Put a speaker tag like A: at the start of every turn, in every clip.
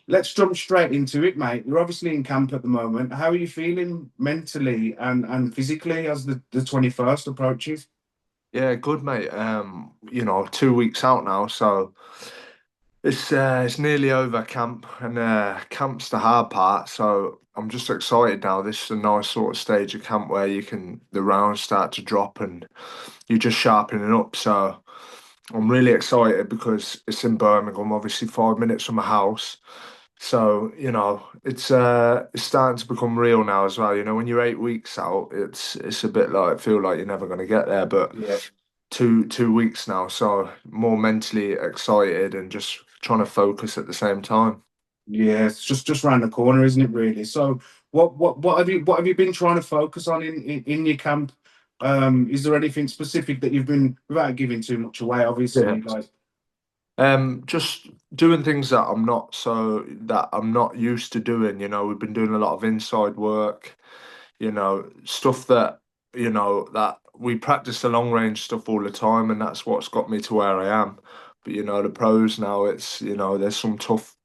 A: let's jump straight into it, mate. You're obviously in camp at the moment. How are you feeling mentally and physically as the 21st approaches?
B: Yeah, good mate. 2 weeks out now, so it's nearly over camp, and camp's the hard part. So I'm just excited now. This is a nice sort of stage of camp where the rounds start to drop and you're just sharpening up. So I'm really excited because it's in Birmingham, obviously 5 minutes from my house. So, it's starting to become real now as well. When you're 8 weeks out, it's a bit like feel like you're never going to get there, but
A: Yeah.
B: two weeks now, so more mentally excited and just trying to focus at the same time.
A: Yeah, it's just around the corner, isn't it, really? So what have you been trying to focus on in your camp? Is there anything specific that you've been, without giving too much away,
B: Yeah.
A: obviously, like
B: Just doing things that I'm not used to doing. We've been doing a lot of inside work, stuff that we practice the long range stuff all the time, and that's what's got me to where I am. But the pros now, there's some tough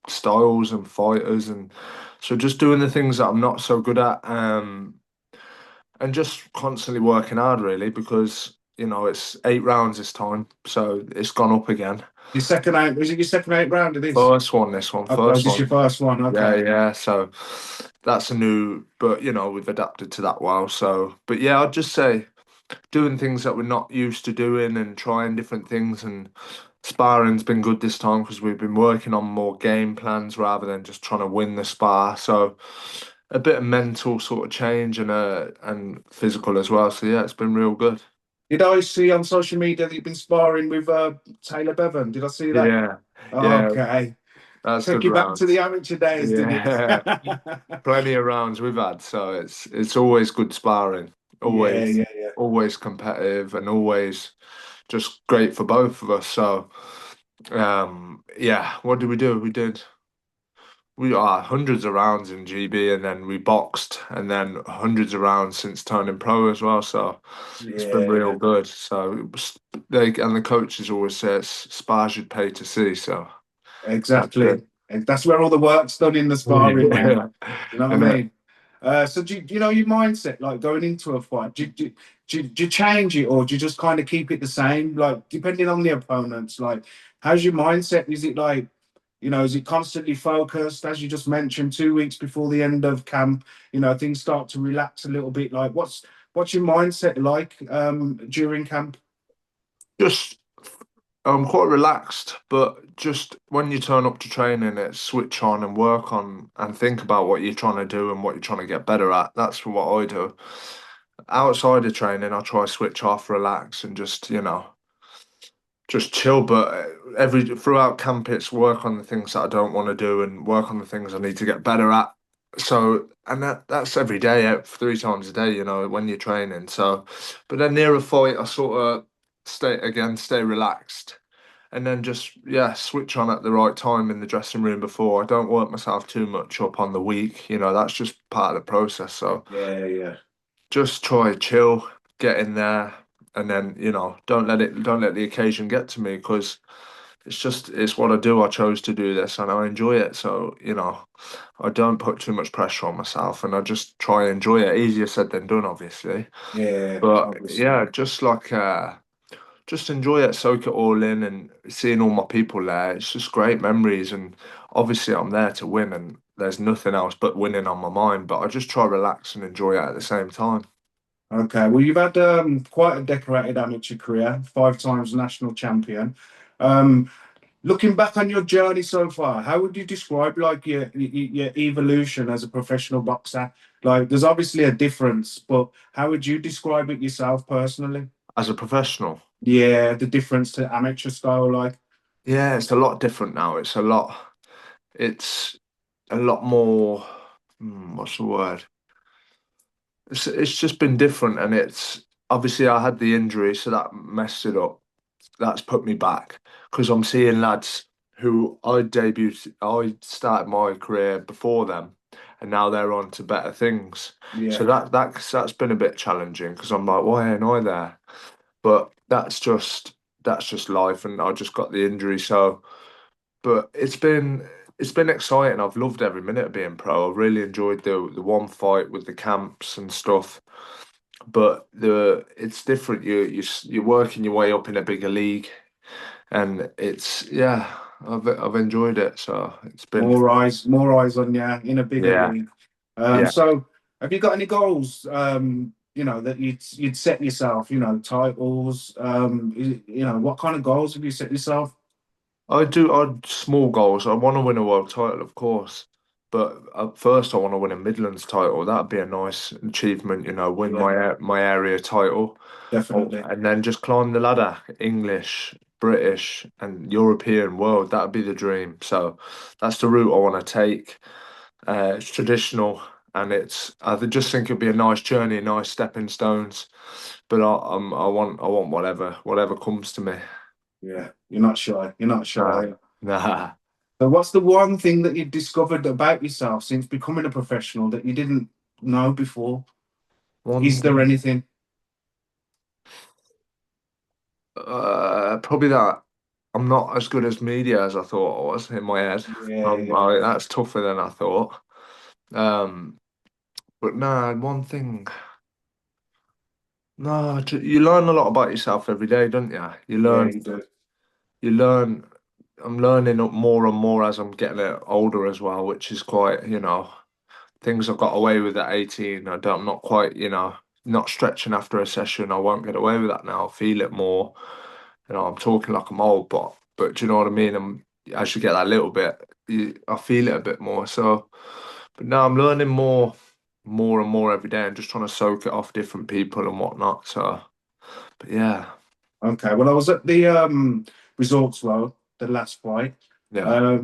B: styles and fighters, and so just doing the things that I'm not so good at, and just constantly working hard really because it's 8 rounds this time, so it's gone up again.
A: your second eight, is it your second eight round of this?
B: First one, this one,
A: Okay, is
B: first
A: this your
B: one.
A: first one?
B: Yeah,
A: Okay.
B: yeah. So that's a new, but we've adapted to that well. So, but yeah, I'd just say doing things that we're not used to doing and trying different things. And sparring's been good this time because we've been working on more game plans rather than just trying to win the spar. So a bit of mental sort of change and physical as well. So yeah, it's been real good.
A: Did I see on social media that you've been sparring with Taylor Bevan? Did I see that?
B: Yeah, yeah,
A: Okay.
B: that's
A: Took
B: good
A: you back to the
B: rounds.
A: amateur days, did it?
B: Yeah, plenty of rounds we've had, so it's always good sparring,
A: Yeah,
B: always
A: yeah, yeah.
B: always competitive and always just great for both of us. So yeah, what did we do? We are hundreds of rounds in GB, and then we boxed, and then hundreds of rounds since turning pro as well. So it's been
A: Yeah,
B: real
A: yeah.
B: good. So the coaches always say it's spars you'd pay to see. So that's good.
A: Exactly. And that's where all the work's done in the sparring, mate.
B: Yeah,
A: You know what
B: and
A: I mean? So do you know your mindset, like going into a fight? Do you change it or do you just kind of keep it the same? Like depending on the opponents, like how's your mindset? Is it like, is it constantly focused, as you just mentioned, 2 weeks before the end of camp, things start to relax a little bit. Like what's your mindset like during camp?
B: just I'm quite relaxed, but just when you turn up to training, it's switch on and work on and think about what you're trying to do and what you're trying to get better at. That's what I do. Outside of training, I try to switch off, relax, and just chill. But every throughout camp, it's work on the things that I don't want to do and work on the things I need to get better at. So, and that's every day, 3 times a day, when you're training. So, but then near a fight, I sort of stay relaxed and then just yeah switch on at the right time in the dressing room before. I don't work myself too much up on the week, that's just part of the process. So
A: Yeah, yeah.
B: just try chill, get in there, and then don't let the occasion get to me because it's what I do. I chose to do this and I enjoy it. So I don't put too much pressure on myself and I just try and enjoy it. Easier said than done, obviously.
A: Yeah,
B: But
A: obviously.
B: yeah, just enjoy it, soak it all in, and seeing all my people there. It's just great memories, and obviously I'm there to win, and there's nothing else but winning on my mind. But I just try to relax and enjoy it at the same time.
A: Okay, well, you've had quite a decorated amateur career, 5 times national champion. Um, Looking back on your journey so far, how would you describe like your evolution as a professional boxer? Like, there's obviously a difference, but how would you describe it yourself personally?
B: As a professional,
A: Yeah, the difference to amateur style, like,
B: yeah, it's a lot different now. It's a lot more. What's the word? It's just been different, and it's obviously I had the injury, so that messed it up. That's put me back because I'm seeing lads who I started my career before them, and now they're on to better things. So
A: yeah,
B: that's been a bit challenging because I'm like, why ain't I there? But that's just life, and I just got the injury. So, but it's been it's been exciting. I've loved every minute of being pro. I've really enjoyed the one fight with the camps and stuff. But it's different. You're working your way up in a bigger league, and it's yeah, I've enjoyed it. So it's been
A: More eyes on you in a bigger
B: yeah,
A: league.
B: yeah.
A: So have you got any goals? That you'd set yourself. Titles. What kind of goals have you set yourself?
B: I small goals. I want to win a world title, of course, but at first I want to win a Midlands title. That'd be a nice achievement, win
A: Yeah,
B: my area title,
A: definitely.
B: and then just climb the ladder. English, British, and European world. That'd be the dream. So that's the route I want to take. It's traditional, and I just think it'd be a nice journey, nice stepping stones. But I want whatever comes to me.
A: Yeah, you're not shy. You're not
B: Nah,
A: shy.
B: nah.
A: So what's the one thing that you've discovered about yourself since becoming a professional that you didn't know before? Is there
B: One,
A: anything?
B: probably that I'm not as good as media as I thought I was in my head.
A: Yeah, yeah.
B: That's tougher than I thought. Um, but no, one thing. No, you learn a lot about yourself every day, don't you? You
A: Yeah,
B: learn,
A: you do.
B: you learn. I'm learning more and more as I'm getting older as well, which is quite, things I got away with at 18. I'm not quite, not stretching after a session. I won't get away with that now. I feel it more. I'm talking like I'm old, but do you know what I mean? As you get that little bit, I feel it a bit more. So, but now I'm learning more and more every day, and just trying to soak it off different people and whatnot. So, but yeah,
A: Okay, well, I was at the Resorts World, the last fight.
B: yeah,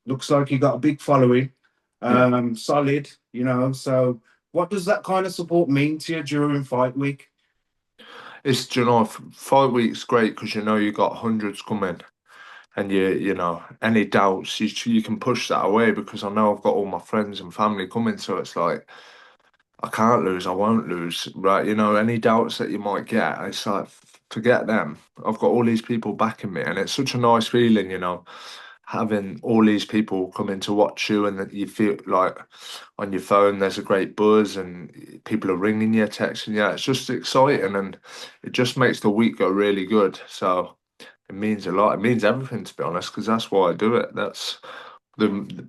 A: Looks like you got a big following,
B: yeah.
A: solid, So, what does that kind of support mean to you during fight week?
B: It's fight week's great because you got hundreds coming. And any doubts, you can push that away because I know I've got all my friends and family coming, so it's like I can't lose, I won't lose, right? Any doubts that you might get, it's like forget them. I've got all these people backing me, and it's such a nice feeling, having all these people coming to watch you, and that you feel like on your phone there's a great buzz, and people are ringing you, texting you. It's just exciting, and it just makes the week go really good. So. It means a lot. It means everything, to be honest, because that's why I do it. That's the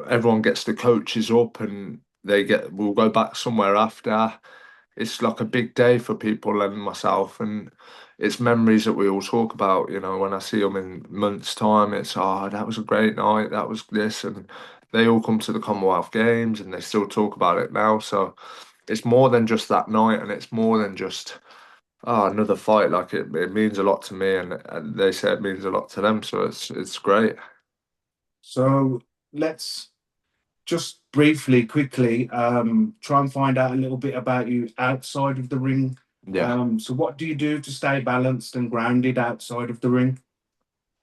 B: everyone gets the coaches up, and we'll go back somewhere after. It's like a big day for people and myself, and it's memories that we all talk about. When I see them in months' time, it's that was a great night. That was this, and they all come to the Commonwealth Games, and they still talk about it now. So it's more than just that night, and it's more than just another fight. Like it means a lot to me, and they say it means a lot to them. So it's great.
A: So, let's just briefly, quickly, try and find out a little bit about you outside of the ring.
B: Yeah.
A: So, what do you do to stay balanced and grounded outside of the ring?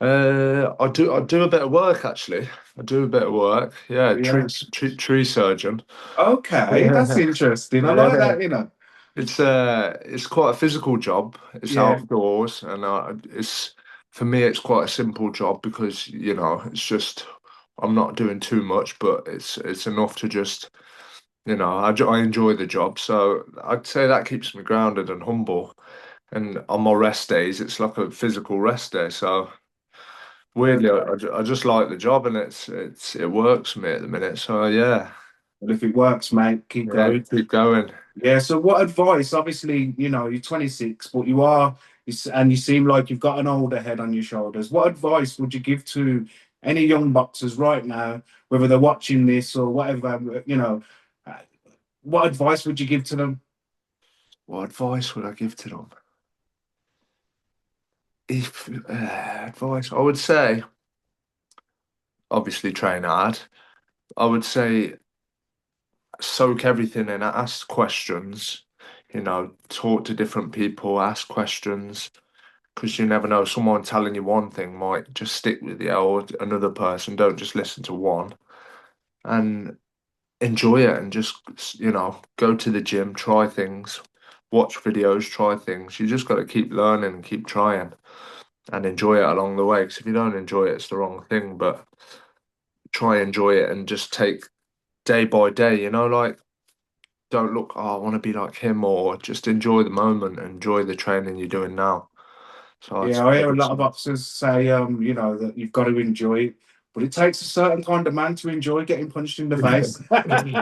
B: I do a bit of work actually. I do a bit of work. Yeah, tree
A: Yeah.
B: tree surgeon.
A: Okay, that's
B: Yeah.
A: interesting. I like
B: Yeah.
A: that.
B: It's quite a physical job. It's
A: Yeah.
B: outdoors, and it's for me it's quite a simple job because it's just I'm not doing too much, but it's enough to just I enjoy the job. So I'd say that keeps me grounded and humble. And on my rest days, it's like a physical rest day. So weirdly,
A: Okay.
B: I just like the job, and it works for me at the minute. So yeah,
A: Well, if it works, mate, keep
B: yeah,
A: going.
B: keep going.
A: Yeah. So, what advice? Obviously, you're 26, but and you seem like you've got an older head on your shoulders. What advice would you give to any young boxers right now, whether they're watching this or whatever? Uh, what advice would you give to them?
B: What advice would I give to them? If advice, I would say obviously train hard. I would say soak everything in, ask questions, talk to different people, ask questions, because you never know. Someone telling you one thing might just stick with you, or another person. Don't just listen to one and enjoy it, and just, go to the gym, try things, watch videos, try things. You just got to keep learning and keep trying and enjoy it along the way. Because if you don't enjoy it, it's the wrong thing. But try enjoy it and just take day by day, you know, like don't look, oh, I want to be like him, or just enjoy the moment, enjoy the training you're doing now. So
A: Yeah,
B: that's
A: I
B: what I
A: hear a
B: would
A: lot
B: say.
A: of officers say, you know, that you've got to enjoy it, but it takes a certain kind of man to enjoy getting punched in the face.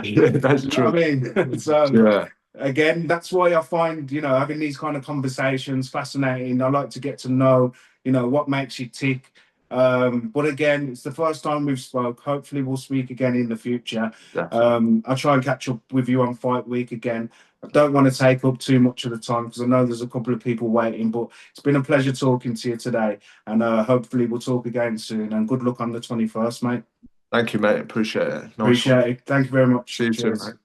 B: Yeah, that's
A: You know what
B: true.
A: I mean? So
B: Yeah,
A: again, that's why I find, you know, having these kind of conversations fascinating. I like to get to know, you know, what makes you tick. But again, it's the first time we've spoke. Hopefully we'll speak again in the future.
B: definitely.
A: I'll try and catch up with you on fight week again. I don't want to take up too much of the time because I know there's a couple of people waiting, but it's been a pleasure talking to you today. And hopefully we'll talk again soon. And good luck on the 21st, mate.
B: Thank you, mate. Appreciate it. Nice one.
A: Appreciate it. Thank you very much.
B: See you soon,
A: Cheers.
B: mate.